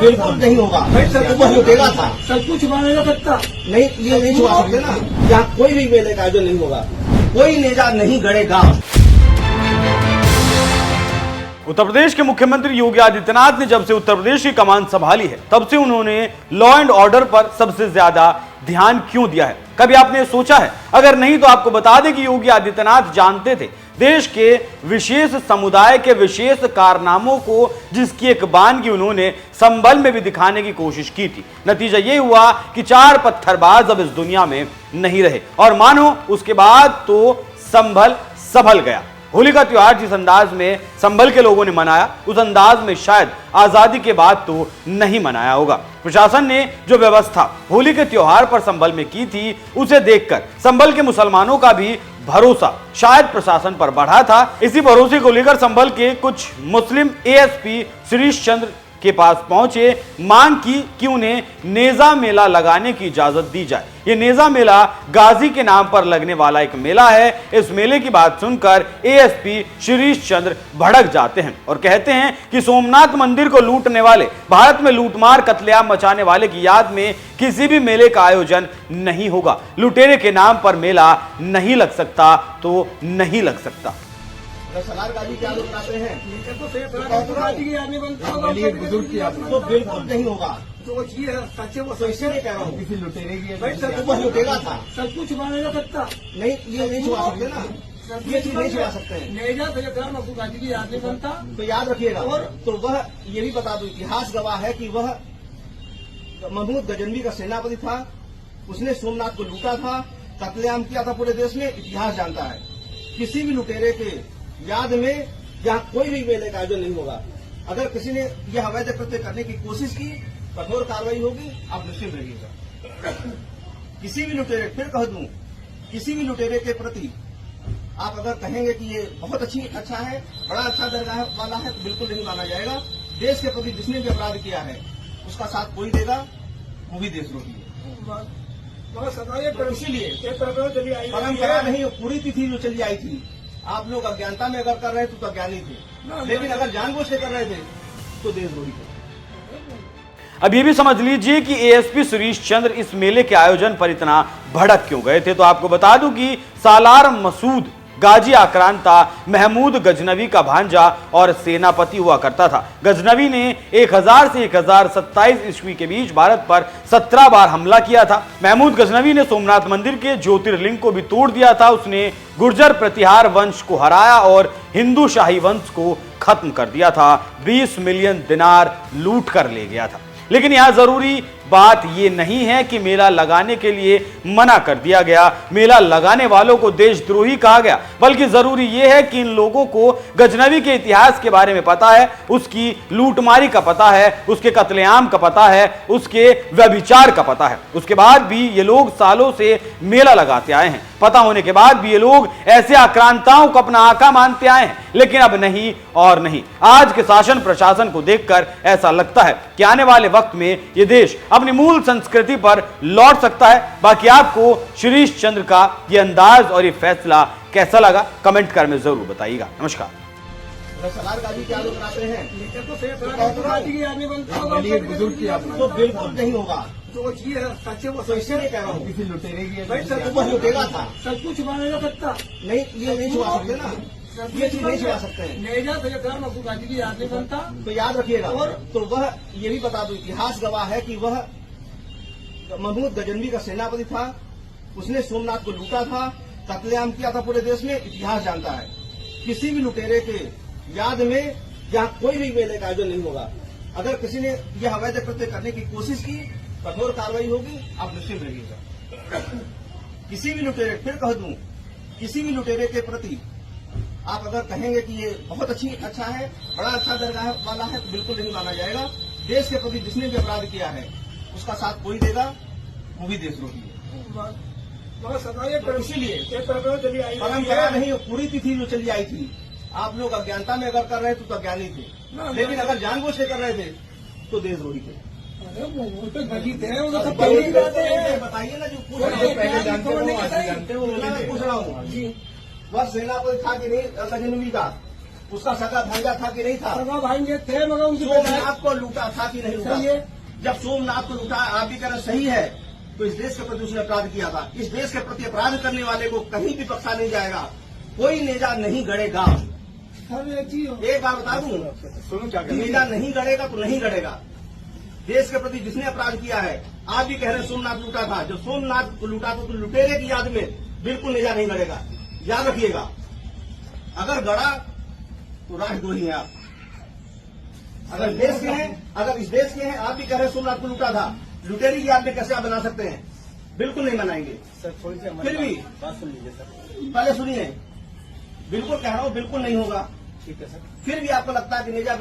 बिल्कुल नहीं होगा। वह लुटेरा था। सब कुछ मानेगा सकता नहीं, ये नहीं छुपा सकते ना। यहाँ कोई भी मेले का आयोजन नहीं होगा, कोई नेजा नहीं गड़ेगा। उत्तर प्रदेश के मुख्यमंत्री योगी आदित्यनाथ ने जब से उत्तर प्रदेश की कमान संभाली है, तब से उन्होंने लॉ एंड ऑर्डर पर सबसे ज्यादा ध्यान क्यों दिया है? कभी आपने सोचा है? अगर नहीं तो आपको बता दें कि योगी आदित्यनाथ जानते थे देश के विशेष समुदाय के विशेष कारनामों को, जिसकी एक बानगी उन्होंने संभल में भी दिखाने की कोशिश की थी। नतीजा ये हुआ कि चार पत्थरबाज अब इस दुनिया में नहीं रहे, और मानो उसके बाद तो संभल संभल गया। होली का त्योहार जिस अंदाज में संभल के लोगों ने मनाया, उस अंदाज में शायद आजादी के बाद तो नहीं मनाया होगा। प्रशासन ने जो व्यवस्था होली के त्योहार पर संभल में की थी, उसे देखकर संभल के मुसलमानों का भी भरोसा शायद प्रशासन पर बढ़ा था। इसी भरोसे को लेकर संभल के कुछ मुस्लिम एएसपी शिरीष चंद्र के पास पहुंचे, मांग की कि उन्हें नेजा मेला लगाने की इजाजत दी जाए। ये नेजा मेला गाजी के नाम पर लगने वाला एक मेला है। इस मेले की बात सुनकर एएसपी शिरीष चंद्र भड़क जाते हैं और कहते हैं कि सोमनाथ मंदिर को लूटने वाले, भारत में लूटमार कत्लेआम मचाने वाले की याद में किसी भी मेले का आयोजन नहीं होगा। लुटेरे के नाम पर मेला नहीं लग सकता तो नहीं लग सकता। सलारगाजी क्या लोग बनाते हैं? बुजुर्ग की तो बिल्कुल नहीं होगा। जो चीज है सच्चे वो तो इसलिए कह रहा हूँ, किसी लुटेरे की वह लुटेरा था। सब कुछ मानेगा सकता नहीं, ये नहीं छुपा सकते ना। ये चीज नहीं छुपा सकते हैं। नेजा तो गाजी की याद नहीं बनता। तो याद रखिएगा। और तो वह ये भी बता दो, इतिहास गवाह है कि वह महमूद गजनवी का सेनापति था। उसने सोमनाथ को लूटा था, कत्लेआम किया था पूरे देश में। इतिहास जानता है। किसी भी लुटेरे के याद में यहाँ कोई भी मेले का आयोजन नहीं होगा। अगर किसी ने यह अवैध कृत्य करने की कोशिश की, कठोर कार्रवाई होगी। आप निश्चिंत रहिएगा। किसी भी लुटेरे, फिर कह दूं, किसी भी लुटेरे के प्रति आप अगर कहेंगे कि ये बहुत अच्छा है, बड़ा अच्छा दर्जा वाला है, तो बिल्कुल नहीं माना जाएगा। देश के प्रति जिसने भी अपराध किया है, उसका साथ कोई देगा, वो भी देशद्रोही है। इसीलिए परंपरा नहीं, पूरी तिथि जो चली आई थी, आप लोग अज्ञानता में अगर कर रहे थे तो अज्ञानी थे, लेकिन अगर जानबूझ के कर रहे थे तो देशद्रोही थे। अब ये भी समझ लीजिए कि एएसपी शिरीष चंद्र इस मेले के आयोजन पर इतना भड़क क्यों गए थे। तो आपको बता दूं कि सालार मसूद गाजी आक्रांता महमूद गजनवी का भांजा और सेनापति हुआ करता था। गजनवी ने 1000 से 1027 ईस्वी के बीच भारत पर 17 बार हमला किया था। महमूद गजनवी ने सोमनाथ मंदिर के ज्योतिर्लिंग को भी तोड़ दिया था। उसने गुर्जर प्रतिहार वंश को हराया और हिंदू शाही वंश को खत्म कर दिया था। 20 मिलियन दिनार लूट कर ले गया था। लेकिन यहां जरूरी बात यह नहीं है कि मेला लगाने के लिए मना कर दिया गया, मेला लगाने वालों को देशद्रोही कहा गया, बल्कि जरूरी यह है कि इन लोगों को गजनवी के इतिहास के बारे में पता है, उसकी लूटमारी का पता है, उसके कत्लेआम का पता है, उसके व्यभिचार का पता है। उसके बाद भी ये लोग सालों से मेला लगाते आए हैं। पता होने के बाद भी ये लोग ऐसे आक्रांताओं को अपना आका मानते आए हैं। लेकिन अब नहीं और नहीं। आज के शासन प्रशासन को देखकर ऐसा लगता है कि आने वाले वक्त में ये देश अपनी मूल संस्कृति पर लौट सकता है। बाकी आपको शिरीष चंद्र का ये अंदाज और ये फैसला कैसा लगा, कमेंट कर में जरूर बताइएगा। नमस्कार। सलारगाजी क्या लोग बनाते हैं? बुजुर्ग की तो बिल्कुल नहीं होगा। जो चीज है सच्चे वो तो इसलिए कह रहा हूँ, किसी लुटेरे की वह लुटेरा था। सब कुछ मानेगा सकता नहीं, ये नहीं छुपा सकते ना। ये चीज नहीं छुपा सकते हैं। नेजा तो गाजी की याद नहीं बनता। तो याद रखिएगा। और तो वह ये भी बता दो, इतिहास गवाह है कि वह महमूद गजनवी का सेनापति था। उसने सोमनाथ को लूटा था, कत्लेआम किया था पूरे देश में। इतिहास जानता है। किसी भी लुटेरे के याद में यहाँ कोई भी मेले का आयोजन नहीं होगा। अगर किसी ने यह अवैध कृत्य करने की कोशिश की, कठोर कार्रवाई होगी। आप निश्चिंत रहिएगा। किसी भी लुटेरे, फिर कह दूं, किसी भी लुटेरे के प्रति आप अगर कहेंगे कि ये बहुत अच्छा है, बड़ा अच्छा दर्जा वाला है, तो बिल्कुल नहीं माना जाएगा। देश के प्रति जिसने भी अपराध किया है, उसका साथ कोई देगा, वो भी देशद्रोही है। इसीलिए परंपरा नहीं, पूरी तिथि जो चली आई थी, आप लोग अज्ञानता में अगर कर रहे थे तो अज्ञानी थे, लेकिन अगर जानबूझ के कर रहे थे तो देशद्रोही थे। बताइए ना, जो पहले जानते हो, पूछ रहा हूँ। वह सेनापति था कि नहीं गजनवी का? उसका सगा भांजा था कि नहीं था? सगा भाई थे मगर उनकी सोमनाथ को लूटा था कि नहीं लूटा? सही है। जब सोमनाथ को लूटा, आप भी कह रहे सही है, तो इस देश के प्रति उसने अपराध किया था। इस देश के प्रति अपराध करने वाले को कहीं भी बख्शा नहीं जाएगा, कोई नेजा नहीं गड़ेगा। सर एक चीज एक बार बता दूं, सुनो क्या नेजा नहीं गड़ेगा तो नहीं गड़ेगा। देश के प्रति जिसने अपराध किया है, आप भी कह रहे हैं सोमनाथ लूटा था, जब सोमनाथ को लूटा तो लुटेरे की याद में बिल्कुल नेजा नहीं गड़ेगा। याद रखिएगा, अगर गड़ा तो राष्ट्रद्रोही हैं आप। अगर देश के हैं, अगर इस देश के हैं, आप भी कह रहे हैं सोमनाथ को लूटा था, लुटेरी की याद में कैसे आप बना सकते हैं? बिल्कुल नहीं बनाएंगे। सर थोड़ी सी फिर भी बात सुन लीजिए सर। पहले सुनिए, बिल्कुल कह रहा हूं, बिल्कुल नहीं होगा। ठीक है सर। फिर भी आपको लगता है कि नेजा